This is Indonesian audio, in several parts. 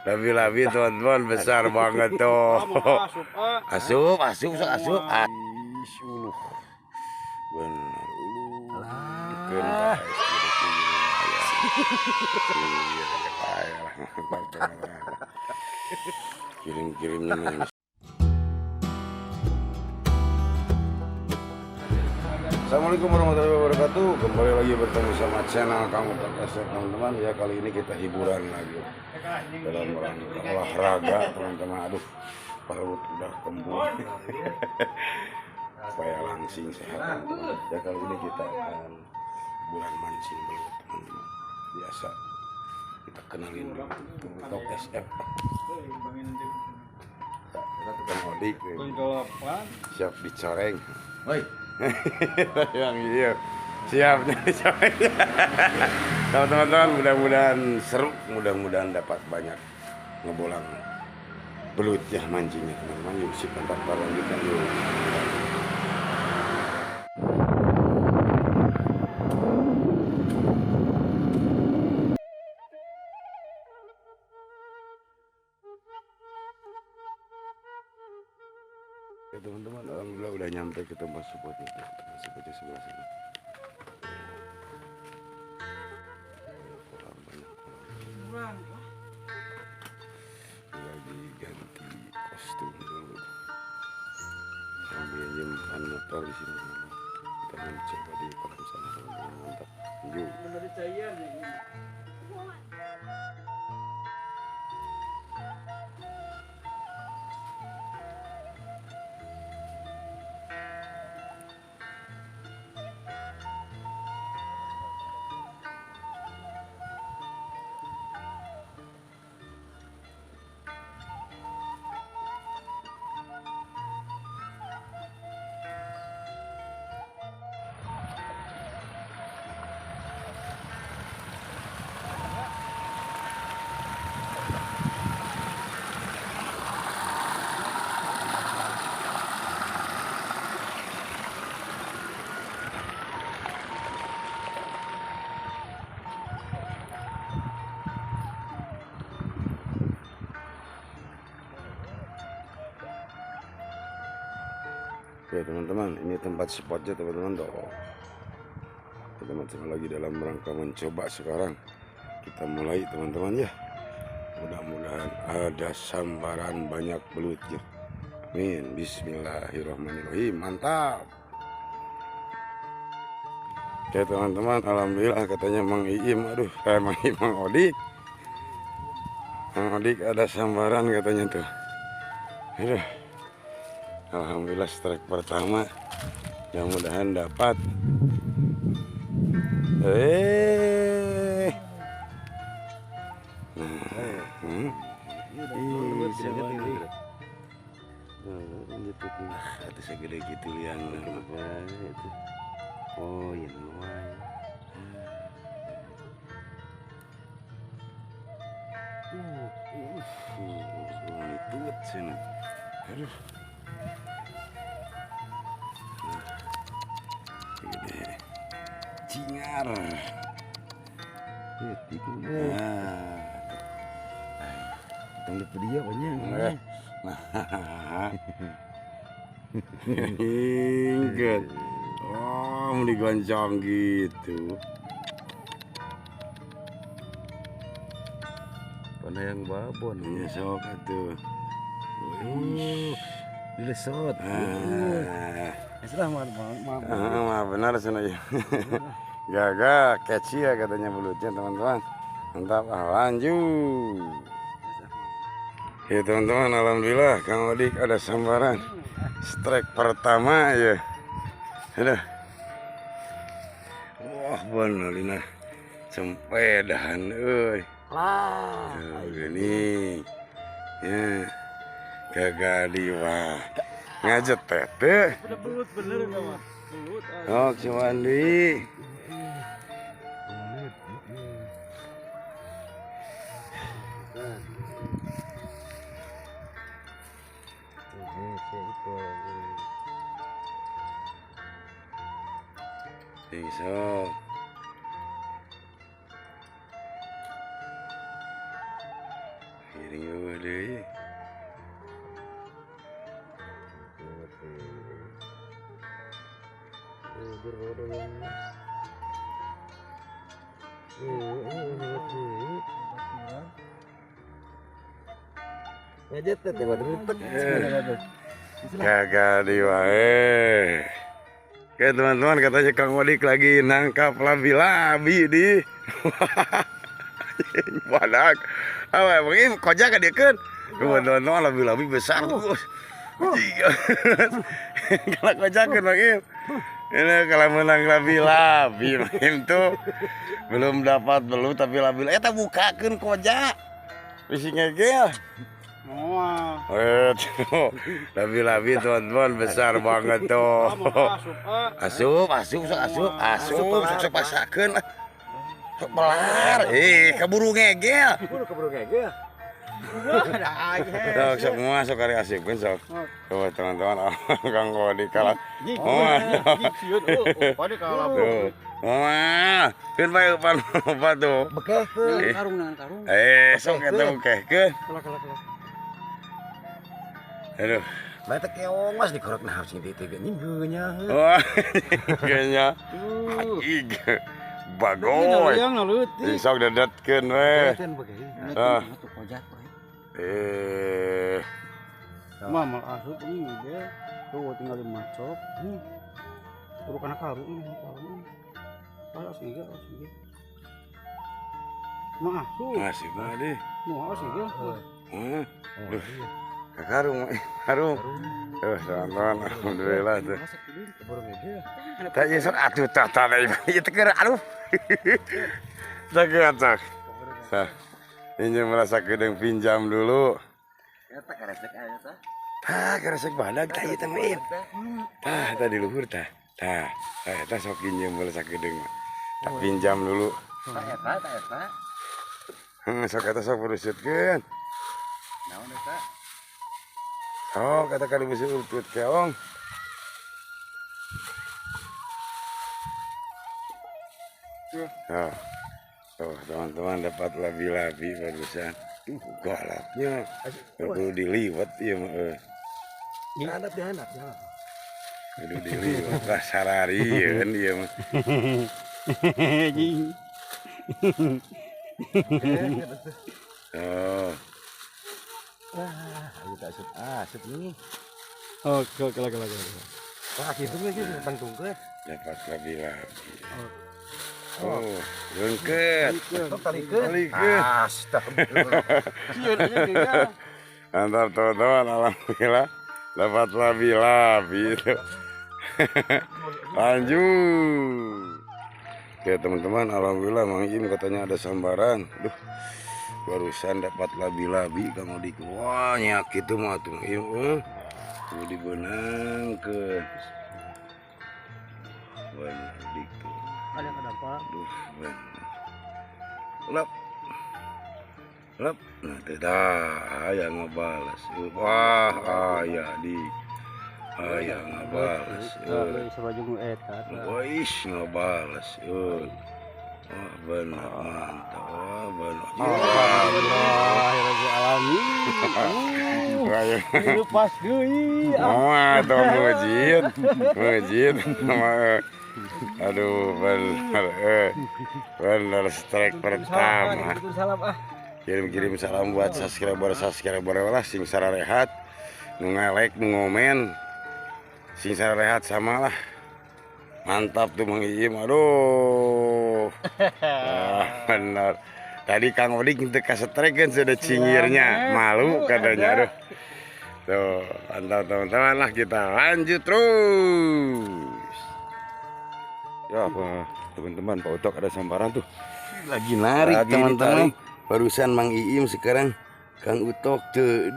Labi-labi teman-teman besar banget tuh. Asup, asup, sok asup. Uluh. Benar. Uluh. Kirim-kirimnya nih. Assalamualaikum warahmatullahi wabarakatuh. Kembali lagi bertemu sama channel kamu Kakak, teman-teman. Ya, kali ini kita hiburan lagi dalam rangka olahraga, teman-teman. Aduh, perut udah kembung. Supaya langsing sehat, teman-teman. Ya, kali ini kita akan hiburan mancing belut, teman-teman. Biasa kita kenalin dulu Tok SF. Tukang odik, siap dicoreng. Woi. Yang iya siap nih teman-teman, mudah-mudahan seru, mudah-mudahan dapat banyak ngebolang belutnya mancingnya, teman-teman. Yuk sip, mantap, lanjutkan yuk. Oke, teman-teman, alhamdulillah udah nyampe ke tempat spotnya. Tempat spotnya sebelah sana. Kolam banyak kolam. Lagi ganti kostum dulu. Sambil nyimpan motor di sini, teman-teman. Kita mencoba di kolam sana, teman-teman. Mantap. Yuk. Oke, teman-teman, ini tempat spotnya, teman-teman. Teman-teman lagi dalam rangka mencoba sekarang. Kita mulai, teman-teman, ya. Mudah-mudahan ada sambaran banyak belutnya. Amin. Bismillahirrahmanirrahim. Mantap. Oke, teman-teman, alhamdulillah katanya Mang Iim, Mang Iim, Mang Odik. Mang Odik ada sambaran katanya tuh. Aduh. Alhamdulillah strike pertama, mudah-mudahan dapat. Itu segede gitu yang itu. Oh iya, lumayan. Itu sana. Aduh. Cingar. Yang lihat dia banyak. Ingat. Oh, digoncang gitu. Mana yang babon? Ini sok atuh. Dilesot. Maaf, benar sana ya. Gaga catchy ya katanya belutnya, teman-teman. Mantap, lanjut. Ya, teman-teman, alhamdulillah Kang Odik ada sambaran. Strike pertama ya. Aduh. Wah, bener ini sempedahan euy. Gini. Ya. Gagal wah. Ngajet tete. Belut bener mah. Oh, Cimandi. Bisa. Giring eueuh deui. Ngajet teh teh Gagal di wae. Oke teman-teman, katanya Kang Odik lagi nangkap labi-labi di badak. Awe begini kojak ka dieu keun. Kebetulan labi-labi besar tuh. Kalau kojakeun Bang Im. Ini kalau menang labi-labi Bang Im tuh belum dapat belut tapi labi-labi eta bukakeun kojak. Bisi ngegel. Labi-labi teman-teman besar banget tuh. Asup, sok pasakeun. Sok pelar. Keburu ngegel. Sok semua sok kari asipkeun sok. Coba teman-teman Kang Odik kalah. Wah, keun bae pan apa tuh? Bekehkeun karung dengan karung. Sok eta bekehkeun. Aduh, Mata keong mas dikorok nah sing teh geuning heunya. wah, kayaknya bagoy. Yang leutik. Sok dadetkeun we. Ten begini. Atuh kojak we. Mama asup ini dia. Tuh tinggal dimacok. Turu kana karung ini karung. Ayo sih. Mah asup. Masih mah deh. Mau sih ya. Karung. Teman-teman, alhamdulillah tuh. Tak ya sok atuh tah ieu teh keur aduh. Tak gacak. Sah. Ini merasa gedeng pinjam dulu. Eta karesek aya tah. Karesek badag tah ieu teh mah. Tah di luhur tah. Tah sok pinjam merasa gedeng. Tak pinjam dulu. Ta eta. Sok eta sok uruskeun. Naon eta? Oh, kata kali bisa urut keong. Oh, teman-teman dapat labi-labi barusan. Galaknya. Perlu diliwat ya mah. Dihandap. Perlu diliwat lah sararieun ieu mah. Oh. Ayo tak asup nih. Oh, kala. Wah, kitu ge tangtungkeun. Dapat labi-labi. Oh, leungkeut. Sok talikeun. Astagfirullah. Mantap teman-teman, alhamdulillah dapat labi-labi itu. Lanjut. Ya teman-teman, alhamdulillah Mang Im katanya ada sambaran. Duh, barusan dapat labi-labi kamu di wah nyak itu mah tuh Mang Im. Kudu dibeunangkeun. Banyak diku. Ada kenapa? Duh, banyak. Lep. Nah, teh dah aya ngabalas. Wah, aya ngabalas. Sabaju eta. Wais ngabalas. Wah, benar mantap. Wah, benar. Alhamdulillah. Lepas deui. Wah, tuh mujid. Aduh, benar strike pertama. Salam Kirim salam buat subscriber lah sing sararehat nu nge-like nu ngomen sing sararehat sama lah mantap tuh Mang Im aduh bener tadi Kang Odik teu kasetrekeun sudah cingirnya malu katanya aduh tuh mantap teman-teman lah kita lanjut terus ya apa teman-teman Pak Utok ada sambaran tuh lagi narik teman-teman. Barusan Mang Iim sekarang Kang Utok tuh.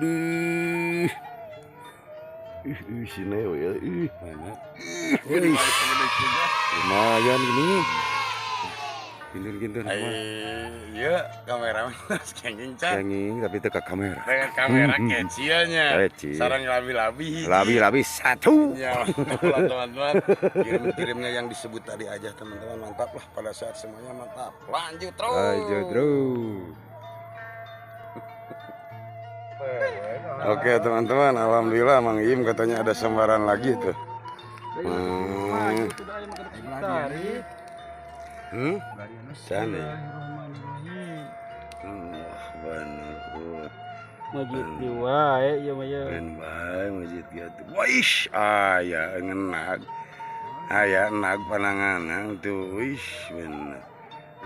Sini ya. Mana? Lumayan ini. Gintur iya, kameraman kenging tapi teka kamera. Dengan kamera keciannya. Sarang labi-labi. Labi-labi satu. Ya, teman-teman. Kirim-kirimnya yang disebut tadi aja teman-teman mantap lah pada saat semuanya mantap. Lanjut terus. Oke teman-teman, alhamdulillah Mang Iim katanya ada sembaran lagi tuh. Tarik. Sana. Bener. Masjid di wae ya maya. Ben bae masjid gitu. Waish, aya ngenag. Aya nag pananganan tuh. Wish bener.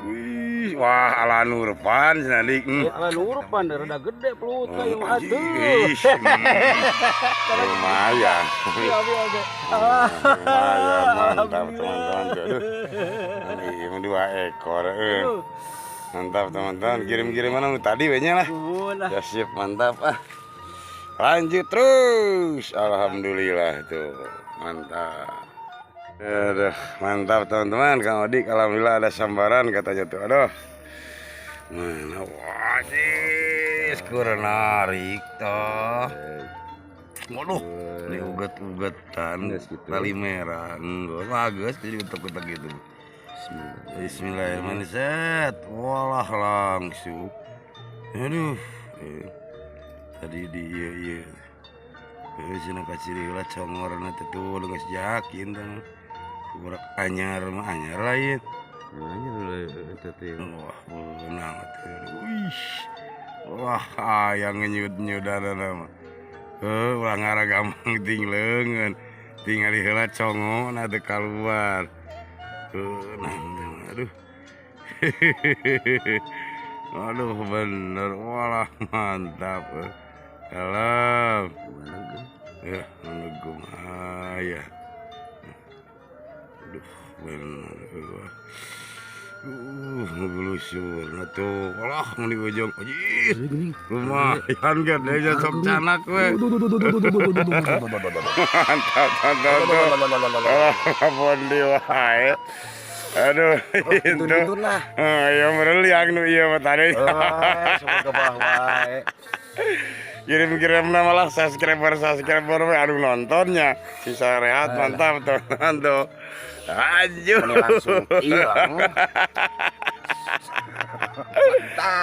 Wih, wah ala nurpan sanadik. Ala nurpan rada gede pelut kayu atuh. Lumayan. Iya, iya. Lumayan mantap teman-teman. Aduh. Ini 2 ekor. Mantap teman-teman. Kirim-kirim mana tadi banyak lah. Ya sip, mantap ah. Lanjut terus. Alhamdulillah tuh. Mantap. Aduh, mantap teman-teman. Kang Odik alhamdulillah ada sambaran katanya tuh. Aduh. Mana wajis kurang narik toh. Waduh, ini uget-ugetan tali merah. Enggak bagus jadi getok-getok gitu. Bismillahirrahmanirrahim. Walah langsung. Aduh. Tadi dia cenah kaciri lah congorna teh tuh geus yakin teh. Burak anyar mah anyar lain. Anyar eta teh. Wah, beunang teh. Wih. Wah, aya ngenyud-nyudanana mah. Ulah ngara gampang ting leungeun. Tinggal heula congona teh kaluar. Aduh. Aduh bener. Walah mantap. Alam. Ya, menegum ayah. Aduh, bener. Ngelusur. Atuh, walah mau di ujung. Ajis. Lumayan kan, dia sok canak we. Mantap. Bondi wae. Aduh, itu. Ayo mereliang nu ieu mah tadi. Semoga wae. Kirim-kirim nama lah subscriber we anu nontonnya sisa rehat mantap teman tuh lanjut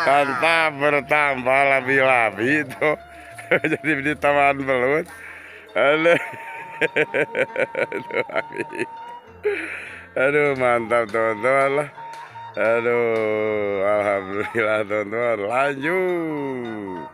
mantap bertambah labi-labi itu jadi di taman belut aduh mantap teman-teman lah aduh alhamdulillah teman-teman lanjut